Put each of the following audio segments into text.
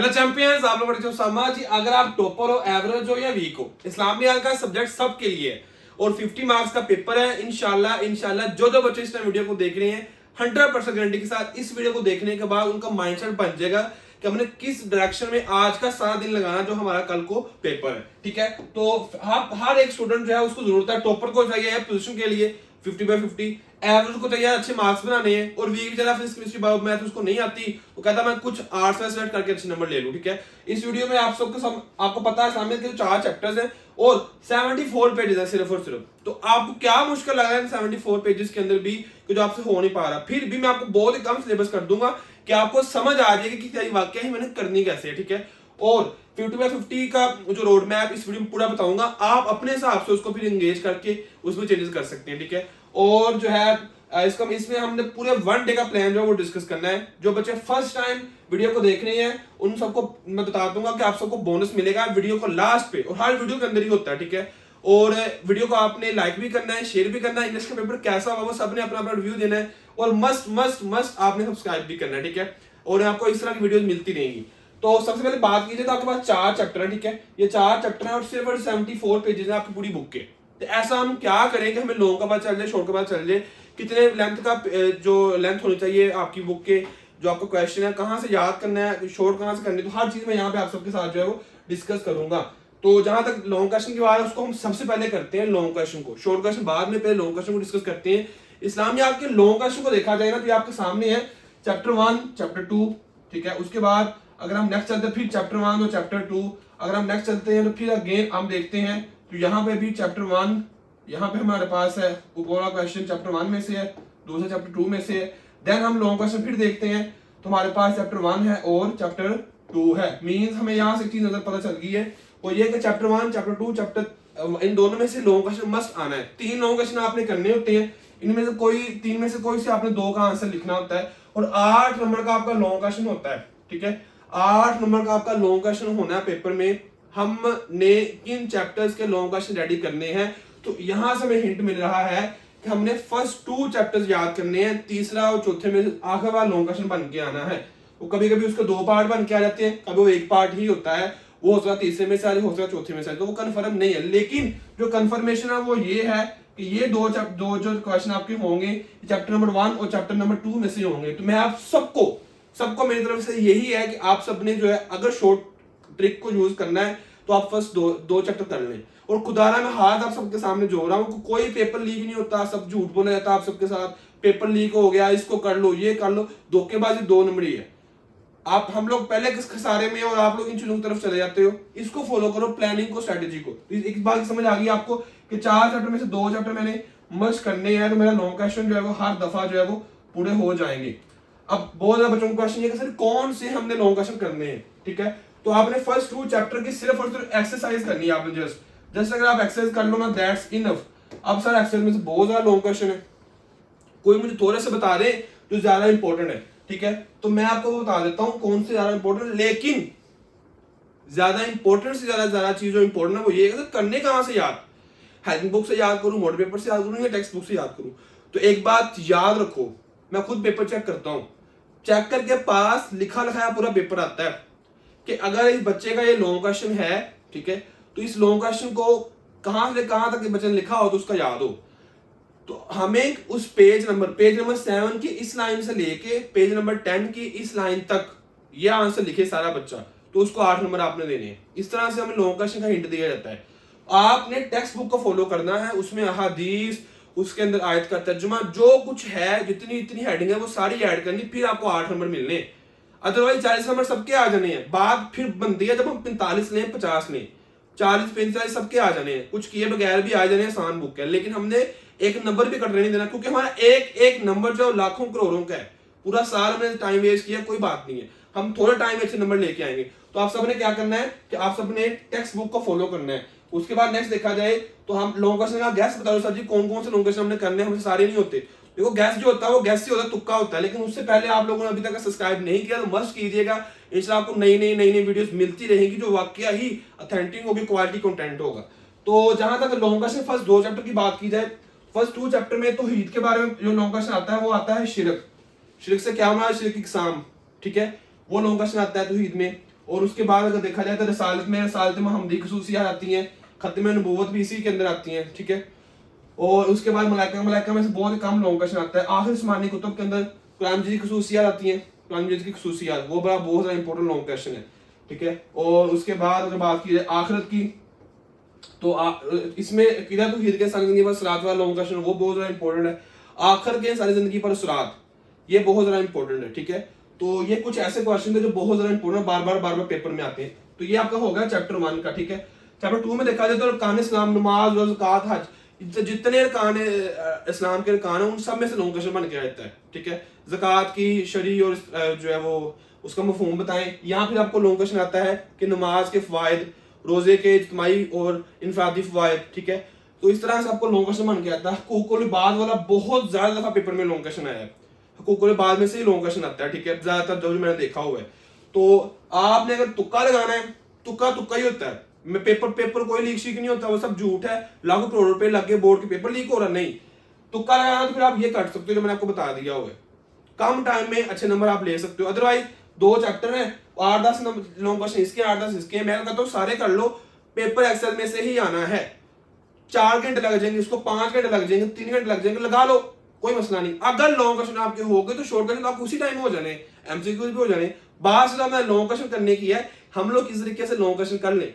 Hello champions, आप लोगों ने समा जी, अगर आप टॉपर हो, एवरेज हो या वीक हो, इस्लामिया का सब्जेक्ट सबके लिए है और 50 मार्क्स का पेपर है। इंशाल्लाह जो बच्चे इस वीडियो को देख रहे हैं 100% गारंटी के साथ इस वीडियो को देखने के बाद उनका माइंडसेट बन जाएगा कि हमने किस डायरेक्शन में आज का सारा दिन लगाना जो हमारा कल को पेपर है। ठीक है, तो हर एक स्टूडेंट जो है उसको जरूरत है, टॉपर को चाहिए पोजीशन के लिए 50/50, एवरेज को चाहिए अच्छे मार्क्स बनाने हैं, और वीक जरा फिजिक्स केमिस्ट्री बायो मैथ उसको नहीं आती तो कहता मैं कुछ आर्ट्स में सेलेक्ट करके अच्छे नंबर ले लूं। ठीक है, इस वीडियो में आप सबको आपको पता है सामने के 4 चैप्टर्स हैं और 74 पेजेस है सिर्फ और सिर्फ। तो आपको क्या मुश्किल लग रहा है 74 पेजेस के अंदर भी कि जो आपसे हो नहीं पा रहा, फिर भी मैं आपको बहुत ही कम सिलेबस कर दूंगा कि आपको समझ आ जाएगी कि तेरी वाकई ही मैंने करनी कैसे है। ठीक है, और 50/50 का जो रोड मैप इस वीडियो में पूरा बताऊंगा, आप अपने हिसाब से उसको फिर एंगेज करके उसमें चेंजेस कर सकते हैं। ठीक है, और जो है इसमें हमने पूरे 1 डे का प्लान जो है वो डिस्कस करना है। जो बच्चे फर्स्ट टाइम वीडियो को देख रहे हैं उन सबको मैं बता दूंगा कि आप सबको बोनस मिलेगा वीडियो को लास्ट पे, और हर वीडियो के अंदर ही होता है। ठीक है, और वीडियो को आपने लाइक भी करना है, शेयर भी करना है, इंग्लिश का पेपर कैसा हुआ वो सबने अपना अपना रिव्यू देना है, और मस्ट मस्ट मस्ट आपने सब्सक्राइब भी करना है। ठीक है, और आपको इस तरह की वीडियोस मिलती रहेंगी। तो सबसे पहले बात कीजिए तो आपके पास 4 चैप्टर है। ठीक है, ये 4 चैप्टर है और सिर्फ 74 पेजेस है आपकी पूरी बुक के। तो ऐसा हम क्या करें कि हमें लॉन्ग का पता चल जाए, शॉर्ट का पता चल जाए, कितने लेंथ का जो लेंथ होनी चाहिए आपकी बुक के, जो आपका क्वेश्चन है कहाँ से याद करना है, शॉर्ट कहाँ से करनी है, तो हर चीज मैं यहाँ पे आप सबके साथ जो है वो डिस्कस करूंगा। तो जहां तक लॉन्ग क्वेश्चन की बात है उसको हम सबसे पहले करते हैं लॉन्ग क्वेश्चन को, शॉर्ट क्वेश्चन बाद में, पहले लॉन्ग क्वेश्चन को डिस्कस करते हैं। इस्लामिया आपके लॉन्ग क्वेश्चन को देखा जाए ना तो ये आपके सामने है चैप्टर 1, चैप्टर 2। ठीक है, उसके बाद अगर हम नेक्स्ट चलते हैं फिर चैप्टर 1 और चैप्टर 2, अगर हम नेक्स्ट चलते हैं तो फिर अगेन हम देखते हैं तो यहाँ पे भी चैप्टर 1, यहाँ पे हमारे पास है वो क्वेश्चन चैप्टर 1 में से है, दूसरा चैप्टर 2 में से है। देन हम लॉन्ग क्वेश्चन फिर देखते हैं तो हमारे पास चैप्टर 1 है और चैप्टर 2 है। मींस हमें यहाँ से एक चीज नजर पता चल गई है, वो ये कि चैप्टर 1, चैप्टर 2, चैप्टर इन दोनों में से लॉन्ग क्वेश्चन मस्ट आना है। 3 लॉन्ग क्वेश्चन आपने करने होते हैं, इनमें से कोई 3 में से कोई से आपने 2 का आंसर लिखना होता है, और 8 नंबर का आपका लॉन्ग क्वेश्चन होता है। ठीक है, 8 नंबर का आपका लॉन्ग क्वेश्चन होना है पेपर में। हमने किन चैप्टर्स के लॉन्ग क्वेश्चन रेडी करने हैं, तो यहां से हमें हिंट मिल रहा है कि हमने फर्स्ट 2 चैप्टर्स याद करने हैं, तीसरा और चौथे में आखिर वाला लॉन्ग क्वेश्चन बन के आना है। वो कभी कभी उसके 2 पार्ट बन के आ जाते हैं, कभी वो 1 पार्ट ही होता है, वो हो सकता तीसरे में से आ रही, हो सकता चौथे में से, तो वो कंफर्म नहीं है। लेकिन जो कंफर्मेशन है वो ये है कि ये दो जो क्वेश्चन आपके होंगे चैप्टर नंबर 1 और चैप्टर नंबर 2 में से होंगे। तो मैं आप सबको मेरी तरफ से यही है कि आप सबने जो है अगर शॉर्ट ट्रिक को यूज करना है तो आप फर्स्ट दो चैप्टर कर लें। और खुदारा मैं हाथ आप सबके सामने जोड़ रहा हूँ, कोई पेपर लीक नहीं होता, सब झूठ बोला जाता आप सबके साथ, पेपर लीक हो गया, इसको कर लो, ये कर लो, धोखेबाजी 2 नंबरी है। आप हम लोग पहले किस खसारे में और आप लोग इन चीजों की तरफ चले जाते हो। इसको फॉलो करो, प्लानिंग को, स्ट्रेटेजी को। एक बात समझ आ गई आपको कि 4 चैप्टर में से 2 चैप्टर मैंने मस्ट करने हैं, तो मेरा लॉन्ग क्वेश्चन जो है वो हर दफा जो है वो पूरे हो जाएंगे। अब बहुत ज्यादा बच्चों का क्वेश्चन ये कि सर कौन से हमने लॉन्ग क्वेश्चन करने हैं। ठीक है, तो आपने फर्स्ट 2 चैप्टर की सिर्फ और सिर्फ एक्सरसाइज करनी है। आपने जस्ट अगर आप एक्सरसाइज कर लो ना, दैट्स इनफ। अब सर एक्सरसाइज में से बहुत ज्यादा लॉन्ग क्वेश्चन है, कोई मुझे थोड़े से बता दे जो ज्यादा इंपॉर्टेंट है। ठीक है, तो मैं आपको बता देता हूं कौन से ज्यादा इंपॉर्टेंट, लेकिन ज्यादा इंपॉर्टेंट से ज्यादा चीज जो इंपॉर्टेंट है वो ये है करने कहां से याद, हेल्पिंग बुक से याद करूं, मॉडल पेपर से याद करूं या टेक्स्ट बुक से याद करूं। तो एक बात याद रखो, मैं खुद पेपर चेक करता हूं, चेक करके पास लिखा लिखाया पूरा पेपर आता है कि अगर इस बच्चे का ये लॉन्ग क्वेश्चन है, ठीक है, तो इस लॉन्ग क्वेश्चन को कहां से कहां तक बच्चे ने लिखा हो तो उसका याद हो। तो हमें उस पेज नंबर 7 की इस लाइन से लेके पेज नंबर 10 की इस लाइन तक ये आंसर लिखे सारा बच्चा, तो उसको 8 नंबर आपने देने हैं। इस तरह से हमें लॉन्ग क्वेश्चन का हिंट दिया जाता है। आपने टेक्स्ट बुक को फॉलो करना है, उसमें अहादीस, उसके अंदर आयत का तर्जुमा, जो कुछ है, जितनी हेडिंग है वो सारी ऐड करनी, फिर आपको 8 नंबर मिलने। अदरवाइज 40 नंबर सबके आ जाने हैं। बात फिर बनती है जब हम 45 लें, 50 लें, 40-45 सबके आ जाने हैं, कुछ किए बगैर भी आ जाने हैं, आसान बुक है। लेकिन हमने एक नंबर भी कट नहीं देना, क्योंकि हमारा एक नंबर जो लाखों करोड़ों का है। पूरा साल हमने टाइम वेस्ट किया, कोई बात नहीं है, हम थोड़े टाइम में अच्छे नंबर लेके आएंगे। तो आप सबने क्या करना है कि आप सबने टेक्स्ट बुक को फॉलो करना है। उसके बाद नेक्स्ट देखा जाए तो हम लॉन्ग क्वेश्चन का गैस बता दो सर जी कौन कौन से लॉन्ग क्वेश्चन हमने करने हैं, हमसे सारे नहीं होते। देखो गैस जो होता है वो गैस ही होता है, तुक्का होता है। लेकिन उससे पहले आप लोगों ने अभी तक सब्सक्राइब नहीं किया तो मस्ट कीजिएगा। इंशाल्लाह आपको नई नई वीडियोस मिलती रहेंगी जो वाकई ही ऑथेंटिक होगी, क्वालिटी कंटेंट होगा। तो जहां तक लॉन्ग क्वेश्चन फर्स्ट 2 चैप्टर की बात की जाए, फर्स्ट 2 चैप्टर में तो ईद के बारे में जो लॉन्ग क्वेश्चन आता है वो आता है शिरक से क्या होना है, शिरक की इकसाम। ठीक है, वो लॉन्ग क्वेश्चन आता है तौहीद में। और उसके बाद अगर देखा जाए तो रसालत महमदी खसूसियात आती हैं, खत्म नबूवत भी इसी के अंदर आती हैं, ठीक है। और उसके बाद मलाइका में से बहुत ही कम लॉन्ग क्वेश्चन आता है। आखिर उस्मानी कुतुब के अंदर कुरान मजीद की खसूसियात आती हैं, कुरान मजीद की खसूसियात वो बहुत ज़्यादा इंपॉर्टेंट लॉन्ग क्वेश्चन है, ठीक है। और उसके बाद अगर बात की जाए आखिरत की, तो इसमें अकीदत तौहीद के सारी जिंदगी पर सलात वाला लॉन्ग क्वेश्चन वो बहुत ज़्यादा इंपॉर्टेंट है। आखिर के सारी जिंदगी पर सलात ये बहुत ज़्यादा इंपॉर्टेंट है, ठीक है। तो ये कुछ ऐसे क्वेश्चन है जो बहुत ज़्यादा इंपॉर्टेंट बार बार पेपर में आते हैं। तो ये आपका होगा चैप्टर 1 का, ठीक है। चैप्टर 2 में देखा जाए तो अरकान इस्लाम, नमाज, रोज़ा, ज़कात, हज, जितने अरकान इस्लाम के अरकान है उन सब में से लॉन्ग क्वेश्चन बन के आता है, ठीक है। ज़कात की शरी और जो है वो उसका मफहूम बताएं। यहाँ फिर आपको लॉन्ग क्वेश्चन आता है कि नमाज के फ़वाइद, रोजे के इज्तिमाई और इनफरादी फ़वाइद, ठीक है। तो इस तरह से आपको लॉन्ग क्वेश्चन बन के आता है। हुकूकुल इबाद वाला बहुत ज्यादा दफा पेपर में लॉन्ग क्वेश्चन आया है, हुकूकुल इबाद में से ही लॉन्ग क्वेश्चन आता है, ठीक है, ज्यादातर जो मैंने देखा हुआ है। तो आपने अगर तुक्का लगाना है, तुक्का ही होता है। मैं पेपर कोई लीक शीक नहीं होता, वो सब झूठ है। लाखों करोड़ रुपए लग के बोर्ड के पेपर लीक हो रहा नहीं। तुक्का लगाना तो फिर आप ये कर सकते हो जो मैंने आपको बता दिया हुआ है, कम टाइम में अच्छे नंबर आप ले सकते हो। अदरवाइज 2 चैप्टर है, 8-10 लॉन्ग क्वेश्चन इसके, 8-10 इसके, मैं कहता हूँ सारे कर लो। पेपर एक्सेल में से ही आना है। 4 घंटे लग जाएंगे, इसको 5 घंटे लग जाएंगे, 3 घंटे लग जाएंगे, लगा लो, कोई मसला नहीं। अगर लॉन्ग क्वेश्चन आपके हो गए तो शॉर्ट क्वेश्चन आपको उसी टाइम हो जाने, एमसीक्यू भी हो जाने। बाहर से हमें लॉन्ग क्वेश्चन करने की है, हम लोग किस तरीके से लॉन्ग क्वेश्चन कर लें।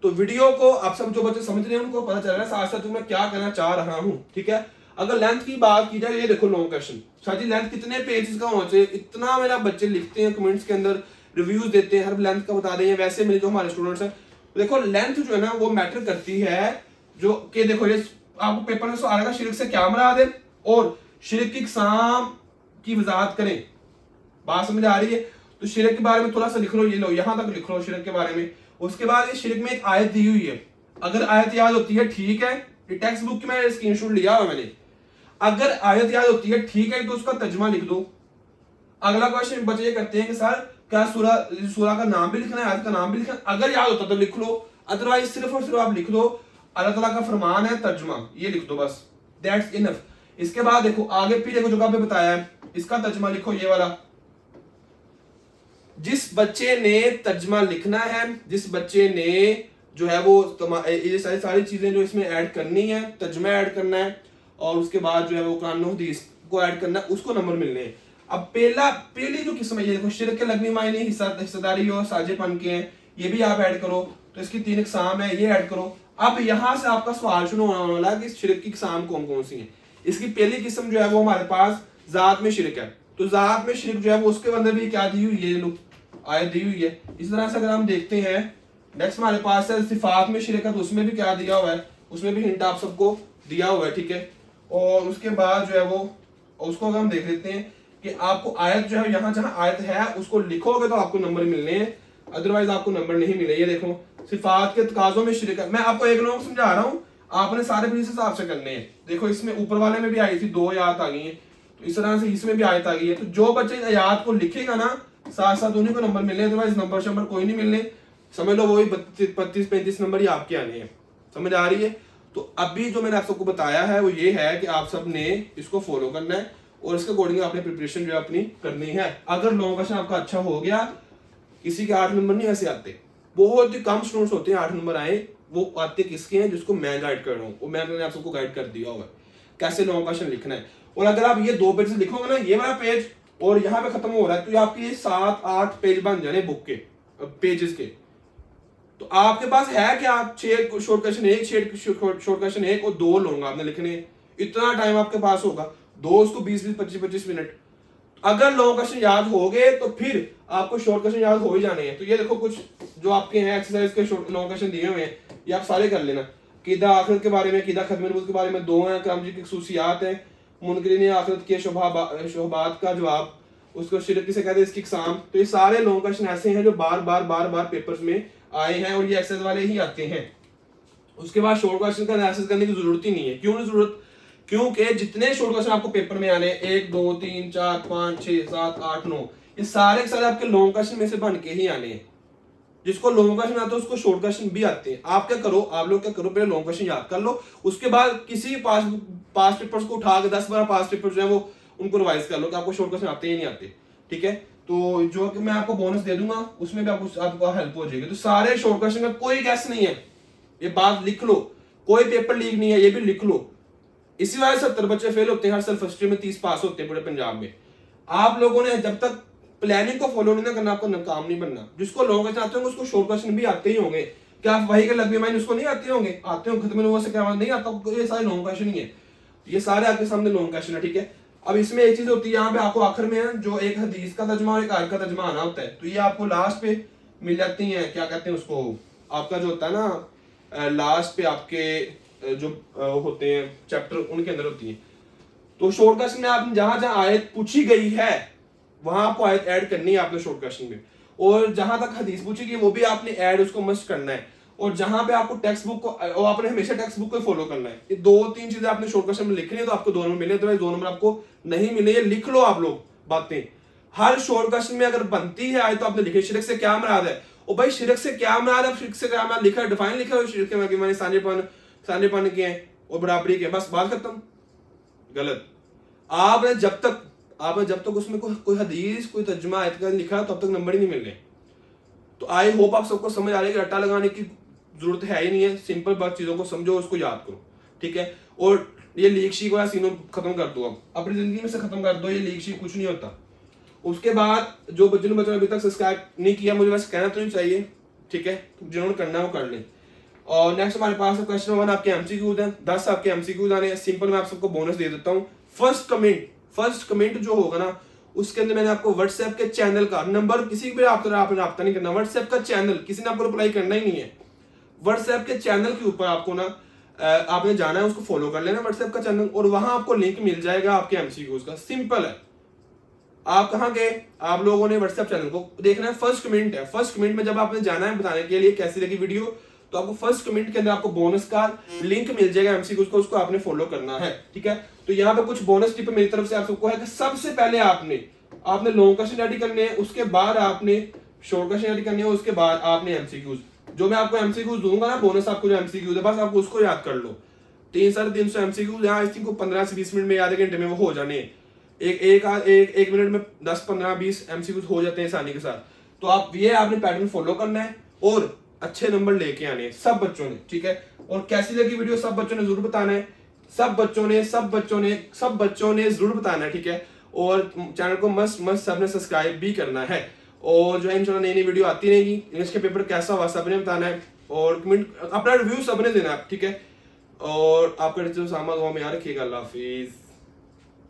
तो वीडियो को आप सब जो बच्चे समझ रहे हैं उनको पता चल रहा है साथ साथ मैं क्या करना चाह रहा हूँ, ठीक है। अगर लेंथ की बात की जाए, ये देखो लॉन्ग क्वेश्चन, शायद लेंथ कितने पेजेस का होना चाहिए, इतना मेरा बच्चे लिखते हैं कमेंट्स के अंदर, रिव्यूज देते हैं, हर लेंथ का बता रहे हैं। वैसे मेरे जो हमारे स्टूडेंट्स हैं, देखो लेंथ जो है ना वो मैटर करती है। जो कि देखो ये आपको पेपर में सवाल आएगा, शिरक से क्या मुराद है और शिरक की इकसाम की वजाहत करें। बात समझ आ रही है? तो शिरक के बारे में थोड़ा सा लिख लो, ये लो यहां तक लिख लो शिरक के बारे में। उसके बाद ये शिरक में एक आयत दी हुई है, अगर आयत याद होती है ठीक है, ये टेक्स्ट बुक में स्क्रीनशॉट लिया हुआ मैंने। अगर आयत याद होती है ठीक है तो उसका तर्जुमा लिख दो। अगला क्वेश्चन बच्चे ये करते हैं कि सर क्या सूरा का नाम भी लिखना है, आयत का नाम भी लिखना है? अगर याद होता तो लिख लो, अदरवाइज सिर्फ और सिर्फ आप लिख दो अल्लाह ताला का फरमान है, तर्जुमा ये लिख दो बस, दैट्स इनफ। इसके बाद देखो आगे फिर देखो जो आपने बताया है, इसका तर्जुमा लिखो ये वाला। जिस बच्चे ने तर्जुमा लिखना है, जिस बच्चे ने जो है वो ये सारी चीजें जो इसमें ऐड करनी है, तर्जुमा ऐड करना है और उसके बाद जो है वो कुरान और हदीस को ऐड करना है, उसको नंबर मिलने हैं। अब पहली जो किस्म है ये देखो, शिरक के लगनी मायने हिस्सेदारी और साझेपन के हैं, ये भी आप ऐड करो। तो इसकी 3 इकसाम है, ये ऐड करो। अब यहां से आपका सवाल शुरू होने वाला है कि शिरक की इकसाम कौन कौन सी है। इसकी पहली किस्म जो है वो हमारे पास जात में शिरक है। तो जात में शिरक जो है वो उसके अंदर भी क्या दी हुई है, लोग आयत दी हुई है। इस तरह से अगर हम देखते हैं नेक्स्ट हमारे पास है सिफात में शिरक है, तो उसमें भी क्या दिया हुआ है, उसमें भी हिंट आप सबको दिया हुआ है, ठीक है। और उसके बाद जो है वो उसको अगर हम देख लेते हैं कि आपको आयत जो है यहाँ जहां आयत है उसको लिखोगे तो आपको नंबर मिलने हैं, अदरवाइज आपको नंबर नहीं मिले। ये देखो सिफात के तकाजों में शिरक है, मैं आपको एक नोट समझा रहा हूँ, आपने सारे भी इस हिसाब से करने हैं। देखो इसमें ऊपर वाले में भी आई थी 2 आयत आ गई है, तो इस तरह से इसमें भी आयत आ गई है। तो जो बच्चे आयत को लिखेगा ना साथ साथ उन्हीं को नंबर मिलने, अदरवाइज नंबर शंबर कोई नहीं मिलने। समझ लो वही 32-35 नंबर ही आपके आने हैं। समझ आ रही है? तो अभी जो मैंने आप सबको बताया है वो ये है कि आप सब ने इसको फॉलो करना है और इसके अकॉर्डिंग आपने प्रिपरेशन जो है अपनी करनी है। अगर लॉन्ग क्वेश्चन आपका अच्छा हो गया, किसी के 8 नंबर नहीं ऐसे आते, बहुत ही कम स्टूडेंट्स होते हैं 8 नंबर आए, वो आते किसके हैं, जिसको मैं गाइड कर रहा हूँ, वो मैंने आप सबको गाइड कर दिया होगा कैसे लॉन्ग क्वेश्चन लिखना है। और अगर आप ये 2 पेज से लिखोगे ना, ये वाला पेज और यहाँ पे खत्म हो रहा है, तो ये आपके 7-8 पेज बन जाने बुक के पेजेस के। तो आपके पास है कि आप 6 शॉर्ट क्वेश्चन 1, 6 शॉर्ट क्वेश्चन 1 और 2 लॉन्ग आपने लिखने, इतना टाइम आपके पास होगा, 2 उसको 20-25 मिनट। अगर लॉन्ग क्वेश्चन याद हो गए तो फिर आपको शॉर्ट क्वेश्चन याद हो ही जाने हैं। तो ये देखो कुछ जो आपके हैं एक्सरसाइज के लॉन्ग क्वेश्चन दिए हुए हैं, ये आप सारे कर लेना। कीदा आखिरत के बारे में, कीदा खत्म नबूवत के बारे में 2 हैं, कराम जी की खसूसियात है, मुनकरीन आखिरत के शुबहात का जवाब, उसको शिरक किसे कहते हैं, इसकी इकसाम। तो ये सारे लॉन्ग क्वेश्चन ऐसे हैं जो बार बार पेपर्स में आए हैं और ये एक्सेस वाले ही आते हैं। उसके बाद शॉर्ट क्वेश्चन का एनालिसिस करने की जरूरत ही नहीं है। क्यों नहीं जरूरत? क्योंकि जितने शॉर्ट क्वेश्चन आपको पेपर में आने 1 2 3 4 5 6 7 8 9 ये सारे के सारे आपके लॉन्ग क्वेश्चन में से बन के ही आने हैं। जिसको लॉन्ग क्वेश्चन आता है उसको शॉर्ट क्वेश्चन भी आते हैं। आप क्या करो, आप लोग क्या करो, पहले लॉन्ग क्वेश्चन याद कर लो, उसके बाद किसी पास्ट पेपर्स को उठा के 10-12 पास्ट पेपर जो है वो उनको रिवाइज कर लो कि आपको शॉर्ट क्वेश्चन आते ही नहीं आते, ठीक है। तो जो कि मैं आपको बोनस दे दूंगा उसमें भी आपको हेल्प हो जाएगी। तो सारे शॉर्ट क्वेश्चन में कोई गैस नहीं है, ये बात लिख लो, कोई पेपर लीक नहीं है, ये भी लिख लो। इसी वजह से 70 बच्चे फेल होते हैं हर साल, फर्स्ट ईयर में 30 पास होते हैं पूरे पंजाब में। आप लोगों ने जब तक प्लानिंग को फॉलो नहीं ना करना, आपको नाकाम नहीं बनना। जिसको लॉन्ग क्वेश्चन आते होंगे उसको शॉर्ट क्वेश्चन भी आते ही होंगे। क्या आप वही के लग माइंड उसको नहीं आते होंगे? आते होंगे, खत्म हुआ से क्या नहीं आता, ये सारे लॉन्ग क्वेश्चन ही है, ये सारे आपके सामने लॉन्ग क्वेश्चन है, ठीक है। अब इसमें एक चीज होती है, यहाँ पे आपको आखिर में जो एक हदीस का तर्जमा और एक आयत का तर्जमा आना होता है, तो ये आपको लास्ट पे मिल जाती है, क्या कहते हैं उसको, आपका जो होता है ना लास्ट पे आपके जो होते हैं चैप्टर उनके अंदर होती है। तो शॉर्ट क्वेश्चन में आपने जहां जहां आयत पूछी गई है वहां आपको आयत ऐड करनी है आपने शॉर्ट क्वेश्चन में, और जहां तक हदीस पूछी गई वो भी आपने ऐड उसको मस्ट करना है, और जहां पे आपको टेक्स्ट बुक को आपने हमेशा टेक्स्ट बुक को फॉलो करना है। ये 2-3 चीजें आपने शॉर्ट क्वेश्चन में लिखनी है तो आपको 2 नंबर मिले, तो 2 नंबर आपको नहीं मिले, ये लिख लो आप लोग बातें। हर शॉर्ट क्वेश्चन में अगर बनती है आयत तो आपने लिखी, शिरक से क्या मुराद है, और भाई शिरक से क्या मुराद है, शिरक से क्या मुराद लिखा है, डिफाइन लिखा है शिरक के मैंने सानेपन के हैं और बराबरी के, बस बात खत्म। गलत। आपने जब तक उसमें कोई हदीस कोई तर्जुमा आयत का लिखा तब तक नंबर ही नहीं मिल रहे। तो आई होप आप सबको समझ आ रही है कि रट्टा लगाने की जरूरत है ही नहीं है, सिंपल बात चीजों को समझो, उसको याद करो, ठीक है। और ये लीक शीक वाला सीनो खत्म कर दो, अब अपनी जिंदगी में से खत्म कर दो, ये लीक शीक कुछ नहीं होता। उसके बाद जो बच्चों ने अभी तक सब्सक्राइब नहीं किया, मुझे बस कहना तो नहीं चाहिए, ठीक है, जिन्होंने करना है वो कर लें। और नेक्स्ट हमारे पास क्वेश्चन 1 आपके एमसीक्यूज हैं, 10 आपके एमसीक्यूज आने हैं। सिंपल मैं आप सबको बोनस दे देता हूँ। फर्स्ट कमेंट जो होगा ना उसके अंदर मैंने आपको व्हाट्सएप के चैनल का नंबर, किसी भी आपने राब्ता नहीं करना, व्हाट्सएप का चैनल किसी ने आपको रिप्लाई करना ही नहीं है, व्हाट्सएप के चैनल के ऊपर आपको ना आपने जाना है, उसको फॉलो कर लेना व्हाट्सएप का चैनल, और वहां आपको लिंक मिल जाएगा आपके एमसीक्यूज का। सिंपल है। आप कहाँ गए, आप लोगों ने व्हाट्सएप चैनल को देखना है, फर्स्ट कमेंट है, फर्स्ट कमेंट में जब आपने जाना है बताने के लिए कैसी लगी वीडियो, तो आपको फर्स्ट कमेंट के अंदर आपको बोनस का लिंक मिल जाएगा एमसीक्यूज को, उसको आपने फॉलो करना है, ठीक है। तो यहाँ पे कुछ बोनस टिप मेरी तरफ से आप सबको है कि सबसे पहले आपने लॉन्ग क्वेश्चन रेडी करने हैं, उसके बाद आपने शॉर्ट क्वेश्चन रेडी करने हैं, उसके बाद आपने एमसीक्यूज, जो मैं आपको एमसीक्यूज दूंगा ना बोनस, आपको जो एमसीक्यूज है बस आपको उसको याद कर लो। 300-350 एमसीक्यूज यहाँ आई थिंक 15 से 20 मिनट में, आधे घंटे में वो हो जाने, एक मिनट में 10-15-20 एमसीक्यूज हो जाते हैं आसानी के साथ। तो आप ये आपने पैटर्न फॉलो करना है और अच्छे नंबर लेके आने हैं सब बच्चों ने, ठीक है। और कैसी लगी वीडियो सब बच्चों ने जरूर बताना है, सब बच्चों ने जरूर बताना है, ठीक है। और चैनल को मस्त सबने सब्सक्राइब भी करना है, और जो है इंशाल्लाह नई वीडियो आती रहेगी। इंग्लिश के पेपर कैसा हुआ सबने बताना है, और कमेंट अपना रिव्यू सबने देना है, ठीक है। और आपका सामान में याद रखिएगा। अल्लाह हाफिज।